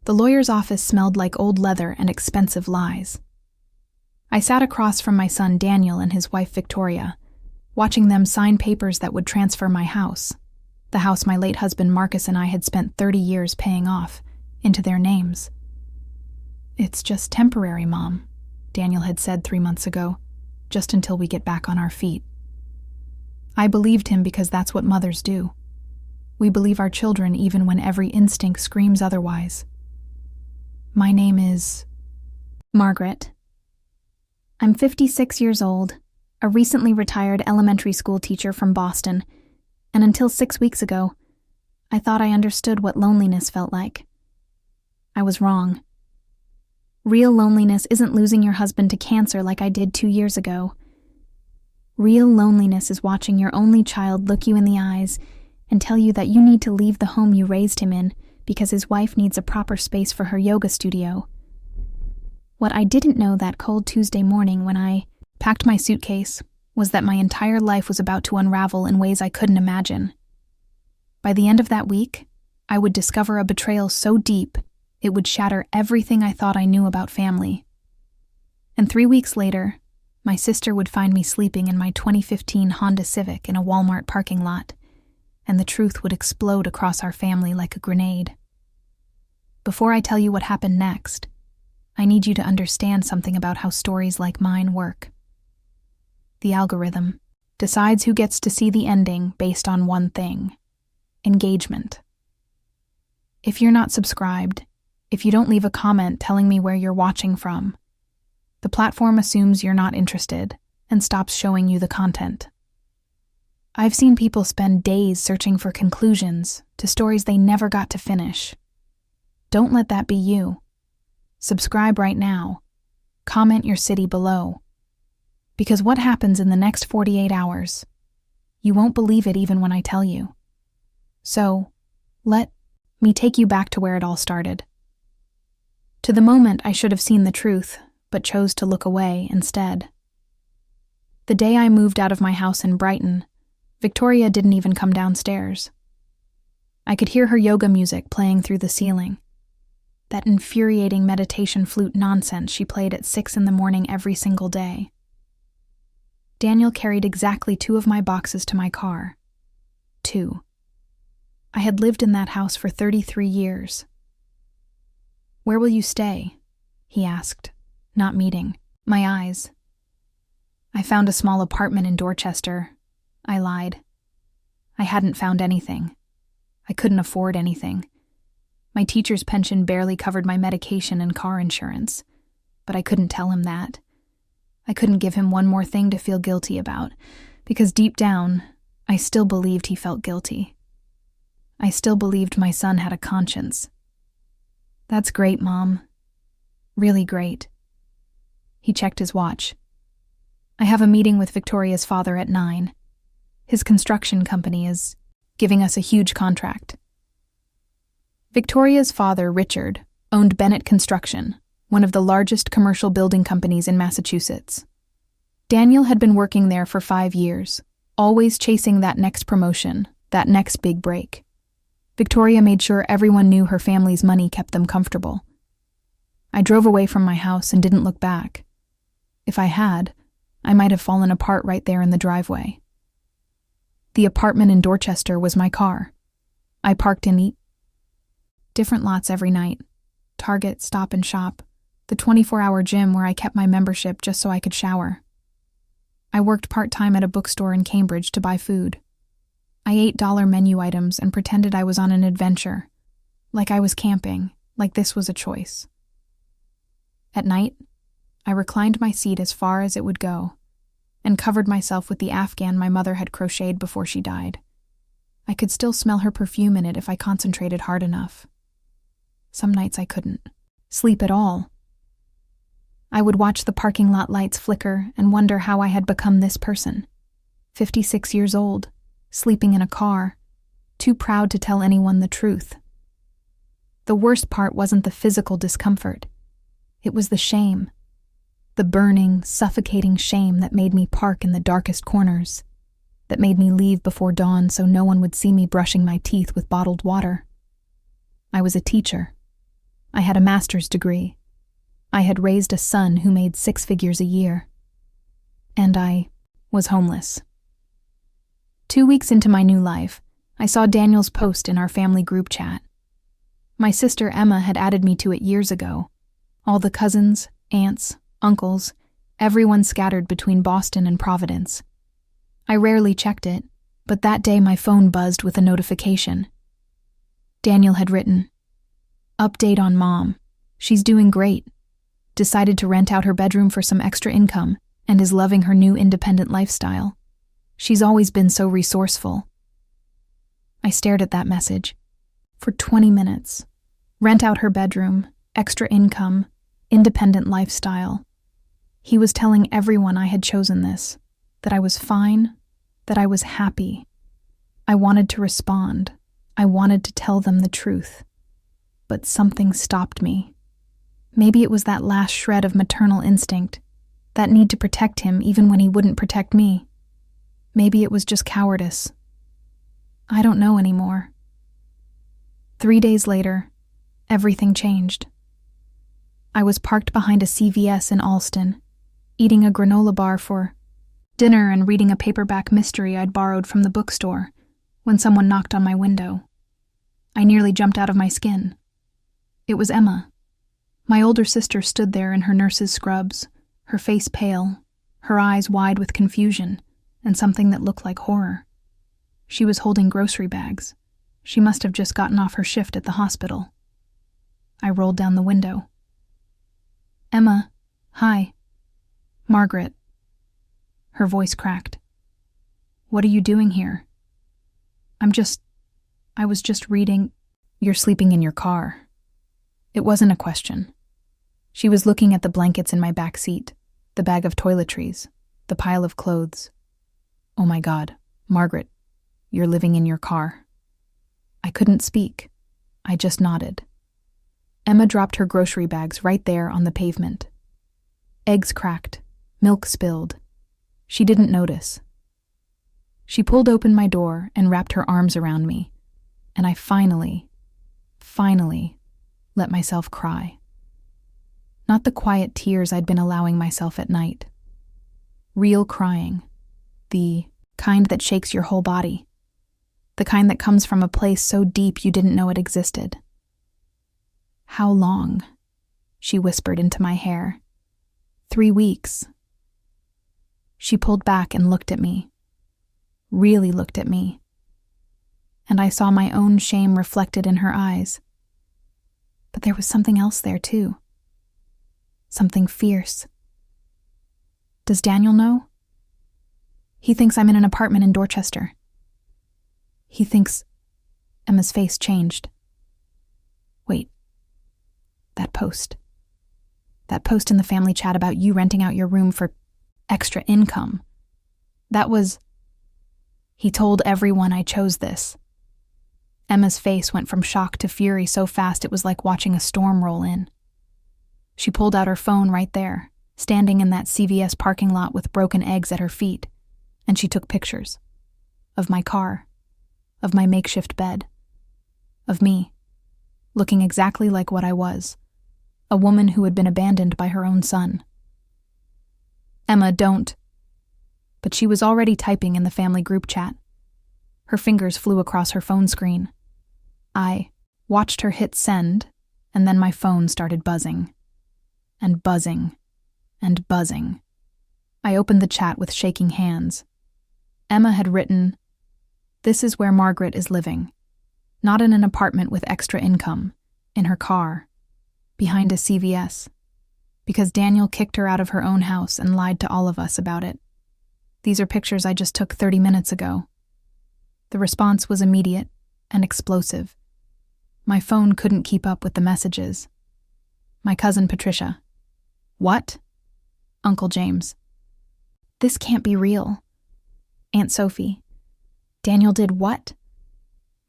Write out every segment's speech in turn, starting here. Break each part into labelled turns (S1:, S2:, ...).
S1: The lawyer's office smelled like old leather and expensive lies. I sat across from my son Daniel and his wife Victoria, watching them sign papers that would transfer my house, the house my late husband Marcus and I had spent 30 years paying off, into their names. "It's just temporary, Mom," Daniel had said 3 months ago, "just until we get back on our feet." I believed him because that's what mothers do. We believe our children even when every instinct screams otherwise. My name is Margaret. I'm 56 years old, a recently retired elementary school teacher from Boston, and until 6 weeks ago, I thought I understood what loneliness felt like. I was wrong. Real loneliness isn't losing your husband to cancer like I did 2 years ago. Real loneliness is watching your only child look you in the eyes and tell you that you need to leave the home you raised him in because his wife needs a proper space for her yoga studio. What I didn't know that cold Tuesday morning when I packed my suitcase was that my entire life was about to unravel in ways I couldn't imagine. By the end of that week, I would discover a betrayal so deep it would shatter everything I thought I knew about family. And 3 weeks later, my sister would find me sleeping in my 2015 Honda Civic in a Walmart parking lot, and the truth would explode across our family like a grenade. Before I tell you what happened next, I need you to understand something about how stories like mine work. The algorithm decides who gets to see the ending based on one thing: engagement. If you're not subscribed, if you don't leave a comment telling me where you're watching from, the platform assumes you're not interested and stops showing you the content. I've seen people spend days searching for conclusions to stories they never got to finish. Don't let that be you. Subscribe right now. Comment your city below. Because what happens in the next 48 hours? You won't believe it even when I tell you. So, let me take you back to where it all started. To the moment I should have seen the truth, but chose to look away instead. The day I moved out of my house in Brighton, Victoria didn't even come downstairs. I could hear her yoga music playing through the ceiling. That infuriating meditation flute nonsense she played at 6 a.m. every single day. Daniel carried exactly 2 of my boxes to my car. 2. I had lived in that house for 33 years. "Where will you stay?" he asked, not meeting my eyes. "I found a small apartment in Dorchester," I lied. I hadn't found anything. I couldn't afford anything. My teacher's pension barely covered my medication and car insurance, but I couldn't tell him that. I couldn't give him one more thing to feel guilty about, because deep down, I still believed he felt guilty. I still believed my son had a conscience. "That's great, Mom. Really great." He checked his watch. "I have a meeting with Victoria's father at 9. His construction company is giving us a huge contract." Victoria's father, Richard, owned Bennett Construction, one of the largest commercial building companies in Massachusetts. Daniel had been working there for 5 years, always chasing that next promotion, that next big break. Victoria made sure everyone knew her family's money kept them comfortable. I drove away from my house and didn't look back. If I had, I might have fallen apart right there in the driveway. The apartment in Dorchester was my car. I parked in different lots every night: Target, Stop and Shop, the 24-hour gym where I kept my membership just so I could shower. I worked part-time at a bookstore in Cambridge to buy food. I ate dollar menu items and pretended I was on an adventure, like I was camping, like this was a choice. At night, I reclined my seat as far as it would go and covered myself with the Afghan my mother had crocheted before she died. I could still smell her perfume in it if I concentrated hard enough. Some nights I couldn't sleep at all. I would watch the parking lot lights flicker and wonder how I had become this person, 56 years old, sleeping in a car, too proud to tell anyone the truth. The worst part wasn't the physical discomfort. It was the shame. The burning, suffocating shame that made me park in the darkest corners, that made me leave before dawn so no one would see me brushing my teeth with bottled water. I was a teacher. I had a master's degree. I had raised a son who made 6 figures a year. And I was homeless. 2 weeks into my new life, I saw Daniel's post in our family group chat. My sister Emma had added me to it years ago. All the cousins, aunts, uncles, everyone scattered between Boston and Providence. I rarely checked it, but that day my phone buzzed with a notification. Daniel had written, "Update on Mom. She's doing great. Decided to rent out her bedroom for some extra income and is loving her new independent lifestyle. She's always been so resourceful." I stared at that message. For 20 minutes. Rent out her bedroom, extra income, independent lifestyle. He was telling everyone I had chosen this, that I was fine, that I was happy. I wanted to respond. I wanted to tell them the truth. But something stopped me. Maybe it was that last shred of maternal instinct, that need to protect him even when he wouldn't protect me. Maybe it was just cowardice. I don't know anymore. 3 days later, everything changed. I was parked behind a CVS in Alston, eating a granola bar for dinner and reading a paperback mystery I'd borrowed from the bookstore, when someone knocked on my window. I nearly jumped out of my skin. It was Emma. My older sister stood there in her nurse's scrubs, her face pale, her eyes wide with confusion and something that looked like horror. She was holding grocery bags. She must have just gotten off her shift at the hospital. I rolled down the window. "Emma, hi. Margaret." Her voice cracked. "What are you doing here?" I was just reading." "You're sleeping in your car." It wasn't a question. She was looking at the blankets in my back seat, the bag of toiletries, the pile of clothes. "Oh my God, Margaret, you're living in your car." I couldn't speak. I just nodded. Emma dropped her grocery bags right there on the pavement. Eggs cracked, milk spilled. She didn't notice. She pulled open my door and wrapped her arms around me, and I finally let myself cry. Not the quiet tears I'd been allowing myself at night. Real crying. The kind that shakes your whole body. The kind that comes from a place so deep you didn't know it existed. "How long?" she whispered into my hair. 3 weeks. She pulled back and looked at me. Really looked at me. And I saw my own shame reflected in her eyes. But there was something else there too. Something fierce. "Does Daniel know?" "He thinks I'm in an apartment in Dorchester." "He thinks..." Emma's face changed. "Wait. That post in the family chat about you renting out your room for extra income. That was..." "He told everyone I chose this." Emma's face went from shock to fury so fast it was like watching a storm roll in. She pulled out her phone right there, standing in that CVS parking lot with broken eggs at her feet, and she took pictures. Of my car. Of my makeshift bed. Of me. Looking exactly like what I was. A woman who had been abandoned by her own son. "Emma, don't." But she was already typing in the family group chat. Her fingers flew across her phone screen. I watched her hit send, and then my phone started buzzing. And buzzing. And buzzing. I opened the chat with shaking hands. Emma had written, "This is where Margaret is living. Not in an apartment with extra income. In her car. Behind a CVS. Because Daniel kicked her out of her own house and lied to all of us about it. These are pictures I just took 30 minutes ago." The response was immediate and explosive. My phone couldn't keep up with the messages. My cousin Patricia. "What?" Uncle James. "This can't be real." Aunt Sophie. "Daniel did what?"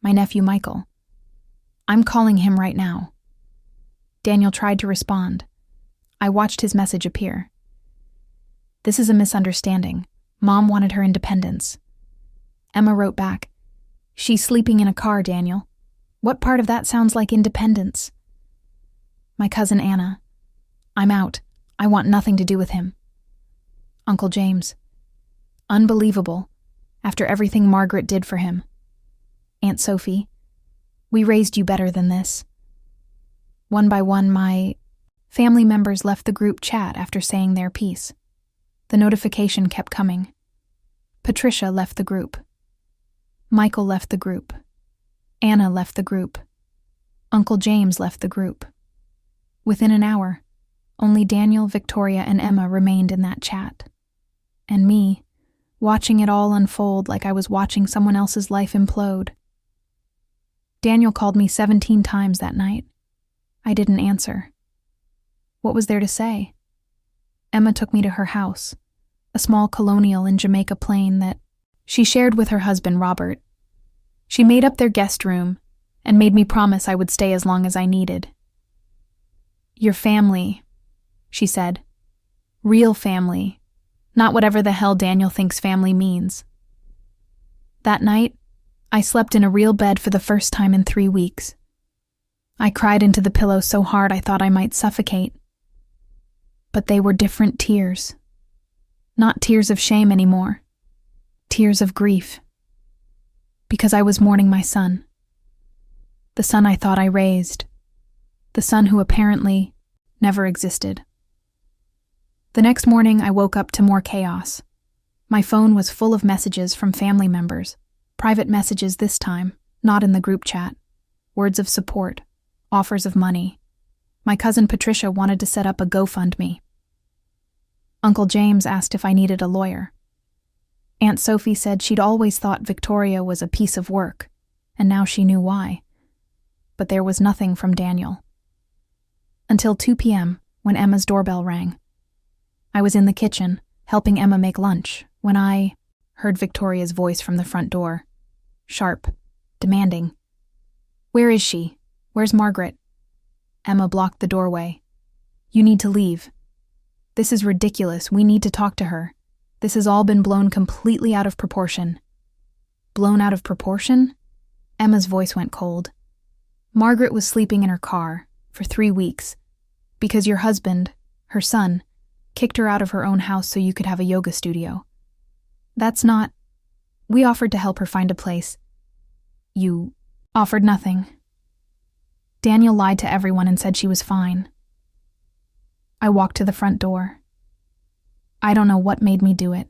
S1: My nephew Michael. "I'm calling him right now." Daniel tried to respond. I watched his message appear. "This is a misunderstanding. Mom wanted her independence." Emma wrote back, "She's sleeping in a car, Daniel. What part of that sounds like independence?" My cousin Anna. I'm out. I want nothing to do with him. Uncle James. Unbelievable, after everything Margaret did for him. Aunt Sophie. We raised you better than this. One by one, my family members left the group chat after saying their piece. The notification kept coming. Patricia left the group. Michael left the group. Anna left the group. Uncle James left the group. Within an hour, only Daniel, Victoria, and Emma remained in that chat. And me, watching it all unfold like I was watching someone else's life implode. Daniel called me 17 times that night. I didn't answer. What was there to say? Emma took me to her house, a small colonial in Jamaica Plain that she shared with her husband, Robert. She made up their guest room and made me promise I would stay as long as I needed. Your family, she said. Real family, not whatever the hell Daniel thinks family means. That night, I slept in a real bed for the first time in 3 weeks. I cried into the pillow so hard I thought I might suffocate. But they were different tears. Not tears of shame anymore. Tears of grief. Because I was mourning my son. The son I thought I raised. The son who apparently never existed. The next morning I woke up to more chaos. My phone was full of messages from family members. Private messages this time, not in the group chat. Words of support. Offers of money. My cousin Patricia wanted to set up a GoFundMe. Uncle James asked if I needed a lawyer. Aunt Sophie said she'd always thought Victoria was a piece of work, and now she knew why. But there was nothing from Daniel. Until 2 p.m., when Emma's doorbell rang. I was in the kitchen, helping Emma make lunch, when I heard Victoria's voice from the front door. Sharp, demanding. Where is she? Where's Margaret? Emma blocked the doorway. You need to leave. This is ridiculous. We need to talk to her. This has all been blown completely out of proportion. Blown out of proportion? Emma's voice went cold. Margaret was sleeping in her car for 3 weeks because your husband, her son, kicked her out of her own house so you could have a yoga studio. That's not... We offered to help her find a place. You offered nothing. Daniel lied to everyone and said she was fine. I walked to the front door. I don't know what made me do it.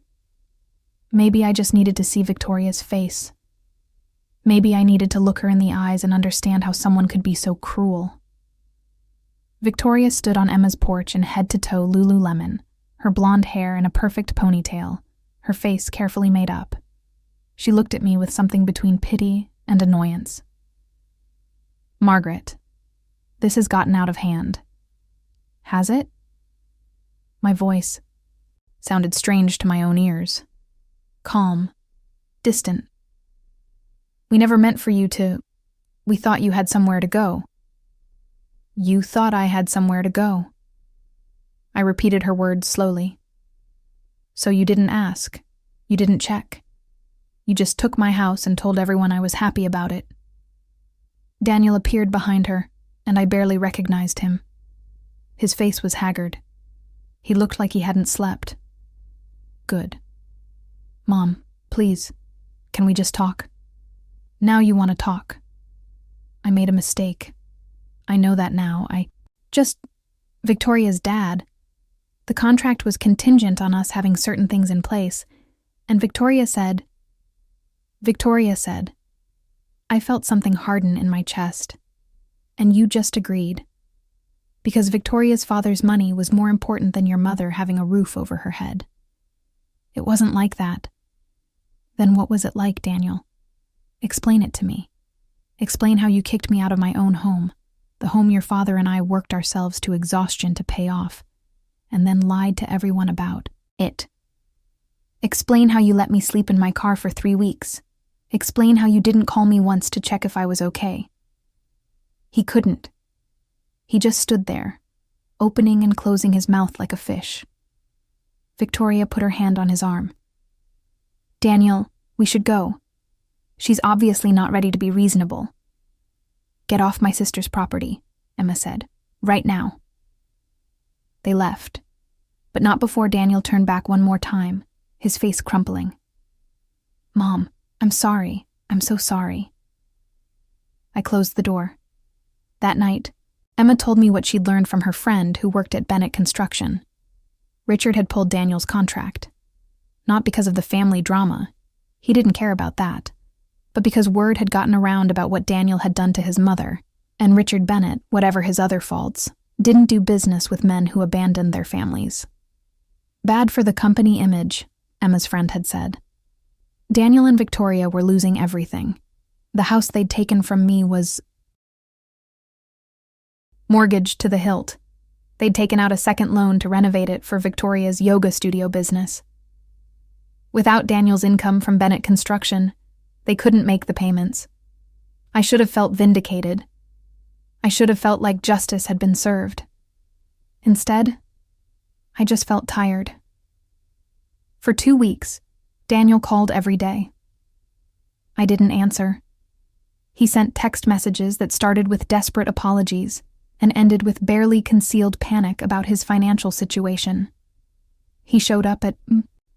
S1: Maybe I just needed to see Victoria's face. Maybe I needed to look her in the eyes and understand how someone could be so cruel. Victoria stood on Emma's porch in head-to-toe Lululemon, her blonde hair in a perfect ponytail, her face carefully made up. She looked at me with something between pity and annoyance. Margaret, this has gotten out of hand. Has it? My voice sounded strange to my own ears. Calm, distant. We never meant for you to... We thought you had somewhere to go. You thought I had somewhere to go. I repeated her words slowly. So you didn't ask. You didn't check. You just took my house and told everyone I was happy about it. Daniel appeared behind her, and I barely recognized him. His face was haggard. He looked like he hadn't slept. Good. Mom, please, can we just talk? Now you want to talk. I made a mistake. I know that now. Victoria's dad. The contract was contingent on us having certain things in place, and Victoria said, I felt something harden in my chest, and you just agreed. Because Victoria's father's money was more important than your mother having a roof over her head. It wasn't like that. Then what was it like, Daniel? Explain it to me. Explain how you kicked me out of my own home, the home your father and I worked ourselves to exhaustion to pay off, and then lied to everyone about it. Explain how you let me sleep in my car for 3 weeks. Explain how you didn't call me once to check if I was okay. He couldn't. He just stood there, opening and closing his mouth like a fish. Victoria put her hand on his arm. Daniel, we should go. She's obviously not ready to be reasonable. Get off my sister's property, Emma said. Right now." They left, but not before Daniel turned back one more time, his face crumpling. "Mom, I'm sorry. I'm so sorry." I closed the door. That night, Emma told me what she'd learned from her friend who worked at Bennett Construction. Richard had pulled Daniel's contract. Not because of the family drama. He didn't care about that. But because word had gotten around about what Daniel had done to his mother, and Richard Bennett, whatever his other faults, didn't do business with men who abandoned their families. Bad for the company image, Emma's friend had said. Daniel and Victoria were losing everything. The house they'd taken from me was mortgaged to the hilt. They'd taken out a second loan to renovate it for Victoria's yoga studio business. Without Daniel's income from Bennett Construction, they couldn't make the payments. I should have felt vindicated. I should have felt like justice had been served. Instead, I just felt tired. For 2 weeks, Daniel called every day. I didn't answer. He sent text messages that started with desperate apologies and ended with barely concealed panic about his financial situation. He showed up at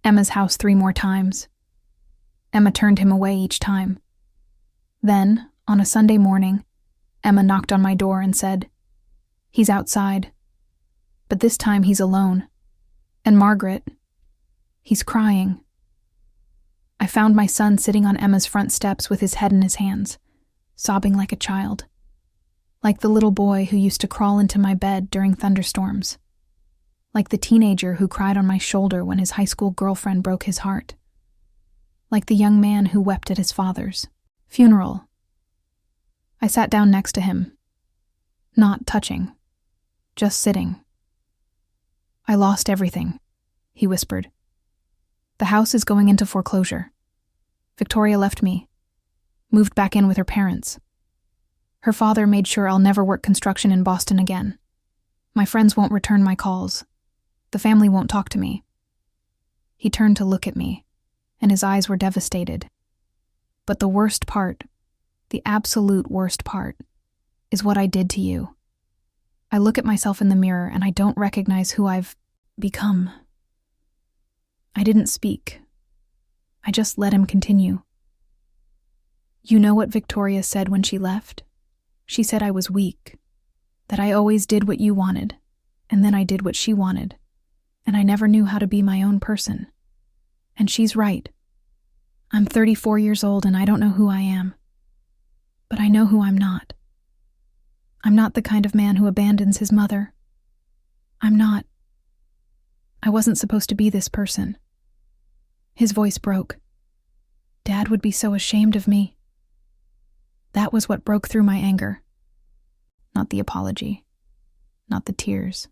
S1: Emma's house 3 more times. Emma turned him away each time. Then, on a Sunday morning, Emma knocked on my door and said, "He's outside. But this time he's alone. And Margaret, he's crying." I found my son sitting on Emma's front steps with his head in his hands, sobbing like a child. Like the little boy who used to crawl into my bed during thunderstorms. Like the teenager who cried on my shoulder when his high school girlfriend broke his heart. Like the young man who wept at his father's funeral. I sat down next to him, not touching, just sitting. "I lost everything," he whispered. "The house is going into foreclosure. Victoria left me, moved back in with her parents. Her father made sure I'll never work construction in Boston again. My friends won't return my calls. The family won't talk to me." He turned to look at me, and his eyes were devastated. "But the worst part, the absolute worst part, is what I did to you. I look at myself in the mirror and I don't recognize who I've become." I didn't speak. I just let him continue. "You know what Victoria said when she left? She said I was weak, that I always did what you wanted, and then I did what she wanted, and I never knew how to be my own person. And she's right. I'm 34 years old and I don't know who I am. But I know who I'm not. I'm not the kind of man who abandons his mother. I'm not. I wasn't supposed to be this person." His voice broke. "Dad would be so ashamed of me." That was what broke through my anger. Not the apology, not the tears,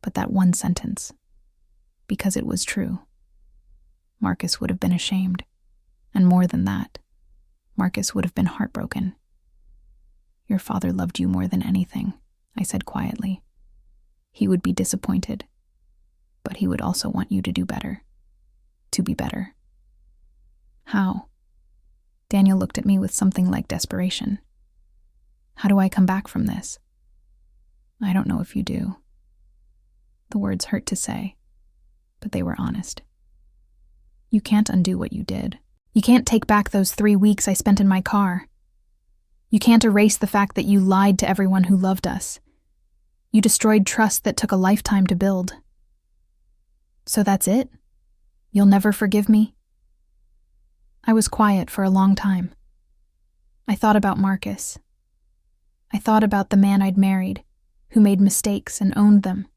S1: but that one sentence. Because it was true. Marcus would have been ashamed, and more than that, Marcus would have been heartbroken. "Your father loved you more than anything," I said quietly. "He would be disappointed, but he would also want you to do better. To be better." "How?" Daniel looked at me with something like desperation. "How do I come back from this?" "I don't know if you do." The words hurt to say, but they were honest. "You can't undo what you did. You can't take back those 3 weeks I spent in my car. You can't erase the fact that you lied to everyone who loved us. You destroyed trust that took a lifetime to build. So that's it? You'll never forgive me?" I was quiet for a long time. I thought about Marcus. I thought about the man I'd married, who made mistakes and owned them,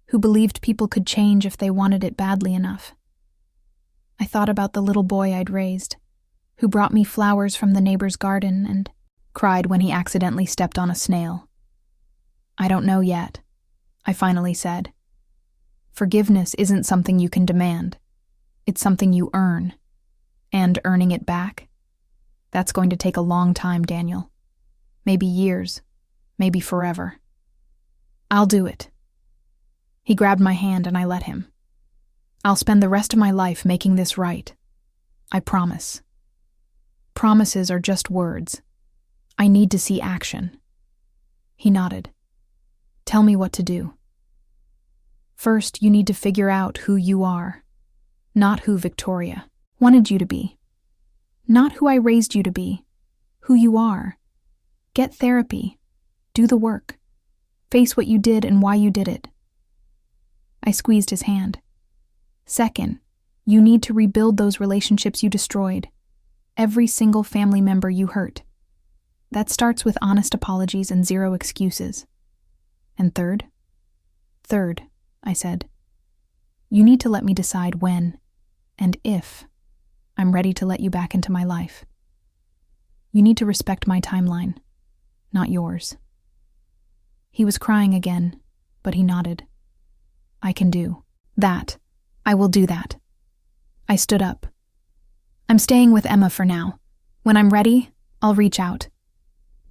S1: who believed people could change if they wanted it badly enough. I thought about the little boy I'd raised, who brought me flowers from the neighbor's garden and cried when he accidentally stepped on a snail. "I don't know yet," I finally said. "Forgiveness isn't something you can demand. It's something you earn. And earning it back? That's going to take a long time, Daniel. Maybe years, maybe forever. I'll do it." He grabbed my hand and I let him. "I'll spend the rest of my life making this right. I promise." Promises are just words. I need to see action. He nodded. Tell me what to do. First, you need to figure out who you are, not who Victoria wanted you to be. Not who I raised you to be, who you are. Get therapy. Do the work. Face what you did and why you did it. I squeezed his hand. Second, you need to rebuild those relationships you destroyed. Every single family member you hurt. That starts with honest apologies and zero excuses. And third, I said, you need to let me decide when and if I'm ready to let you back into my life. You need to respect my timeline, not yours. He was crying again, but he nodded. I can do that. I will do that. I stood up. I'm staying with Emma for now. When I'm ready, I'll reach out.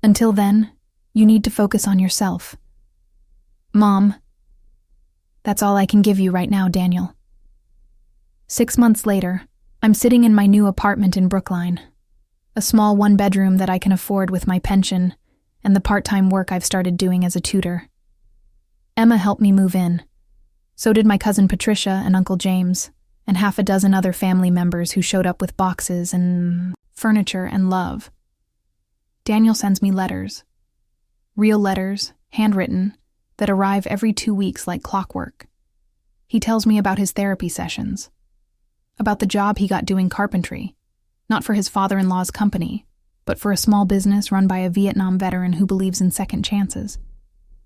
S1: Until then, you need to focus on yourself. Mom, that's all I can give you right now, Daniel. 6 months later, I'm sitting in my new apartment in Brookline, a small one-bedroom that I can afford with my pension and the part-time work I've started doing as a tutor. Emma helped me move in. So did my cousin Patricia and Uncle James, and half a dozen other family members who showed up with boxes and furniture and love. Daniel sends me letters. Real letters, handwritten, that arrive every 2 weeks like clockwork. He tells me about his therapy sessions, about the job he got doing carpentry, not for his father-in-law's company, but for a small business run by a Vietnam veteran who believes in second chances,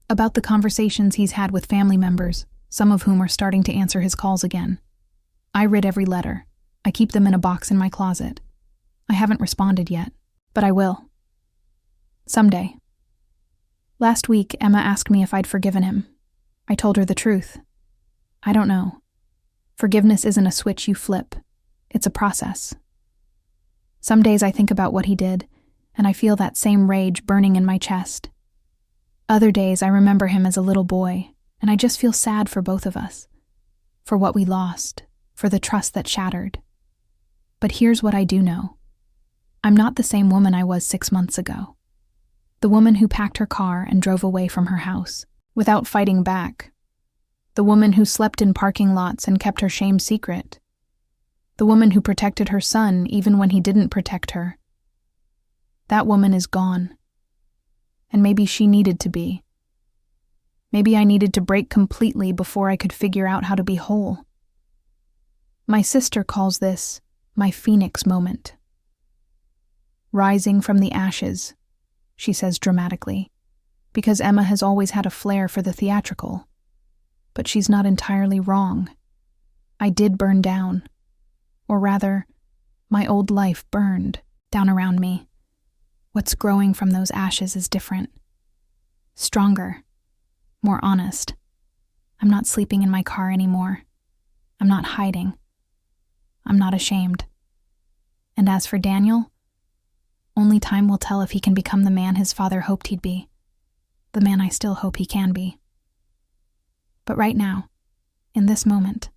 S1: about the conversations he's had with family members, some of whom are starting to answer his calls again. I read every letter. I keep them in a box in my closet. I haven't responded yet, but I will. Someday. Last week, Emma asked me if I'd forgiven him. I told her the truth. I don't know. Forgiveness isn't a switch you flip. It's a process. Some days I think about what he did, and I feel that same rage burning in my chest. Other days I remember him as a little boy, and I just feel sad for both of us. For what we lost, for the trust that shattered. But here's what I do know. I'm not the same woman I was 6 months ago. The woman who packed her car and drove away from her house, without fighting back. The woman who slept in parking lots and kept her shame secret. The woman who protected her son even when he didn't protect her. That woman is gone. And maybe she needed to be. Maybe I needed to break completely before I could figure out how to be whole. My sister calls this my phoenix moment. Rising from the ashes, she says dramatically, because Emma has always had a flair for the theatrical. But she's not entirely wrong. I did burn down. Or rather, my old life burned down around me. What's growing from those ashes is different. Stronger. More honest. I'm not sleeping in my car anymore. I'm not hiding. I'm not ashamed. And as for Daniel, only time will tell if he can become the man his father hoped he'd be. The man I still hope he can be. But right now, in this moment,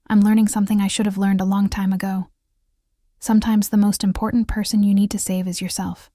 S1: I'm learning something I should have learned a long time ago. Sometimes the most important person you need to save is yourself.